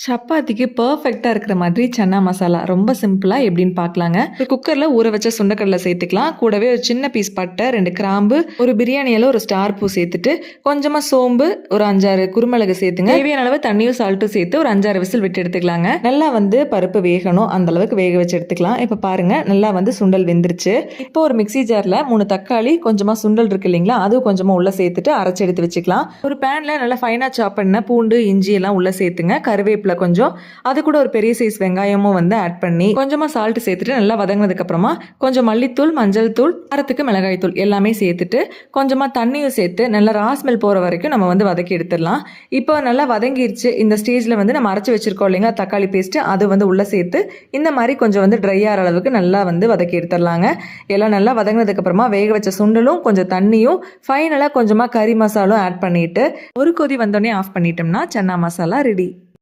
சப்பாத்திக்கு பெர்ஃபெக்ட்டா இருக்கிற மாதிரி சன்னா மசாலா ரொம்ப சிம்பிளா எப்படின்னு பார்க்கலாங்க. ஒரு குக்கர்ல ஊற வச்ச சுண்டக்கடலை சேர்த்துக்கலாம். கூடவே ஒரு சின்ன பீஸ் பட்டை, 2 கிராம்பு, ஒரு பிரியாணி இலை, ஒரு ஸ்டார் பூ சேர்த்துட்டு கொஞ்சமா சோம்பு, ஒரு 5, 6 குருமிளகு சேர்த்துங்க. தேவையான அளவு தண்ணியும் சால்ட்டும் சேர்த்து ஒரு 5, 6 விசில் விட்டு எடுத்துக்கலாங்க. நல்லா பருப்பு வேகணும், அந்த அளவுக்கு வேக வச்சு எடுத்துக்கலாம். இப்போ பாருங்க நல்லா சுண்டல் வெந்துருச்சு. இப்போ ஒரு மிக்ஸி ஜார்ல 3 தக்காளி, கொஞ்சமா சுண்டல் இருக்கு இல்லைங்களா, அதுவும் கொஞ்சமா உள்ள சேர்த்துட்டு அரைச்சு எடுத்து வச்சுக்கலாம். ஒரு பேன்ல நல்லா ஃபைனா சாப் பண்ண பூண்டு, இஞ்சி எல்லாம் உள்ள சேர்த்துங்க. கருவேப்பிலை கொஞ்சம், அது கூட ஒரு பெரிய சைஸ் வெங்காயமும் ஆட் பண்ணி கொஞ்சமா சால்ட் சேர்த்துட்டு நல்லா வதங்கினதுக்கு அப்புறமா கொஞ்சம் மல்லித்தூள், மஞ்சள் தூள், காரத்துக்கு மிளகாய் தூள் எல்லாமே சேர்த்துட்டு கொஞ்சமா தண்ணியும் சேர்த்து நல்லா ராஸ்மெல் போற வரைக்கும் நம்ம வதக்கி எடுத்துடலாம். இப்போ நல்லா வதங்கிருச்சு. இந்த ஸ்டேஜ்ல நம்ம அரைச்சு வச்சிருக்கோம் இல்லைங்க தக்காளி பேஸ்ட், அது உள்ள சேர்த்து இந்த மாதிரி கொஞ்சம் ட்ரை ஆகிற அளவுக்கு நல்லா வதக்கி எடுத்துடலாங்க. எல்லாம் நல்லா வதங்கினதுக்கு அப்புறமா வேக வச்ச சுண்டலும் கொஞ்சம் தண்ணியும் ஃபைனலா கொஞ்சமா கறி மசாலும் ஆட் பண்ணிட்டு ஒரு கொதி வந்தோடனே ஆஃப் பண்ணிட்டோம்னா சன்னா மசாலா ரெடி.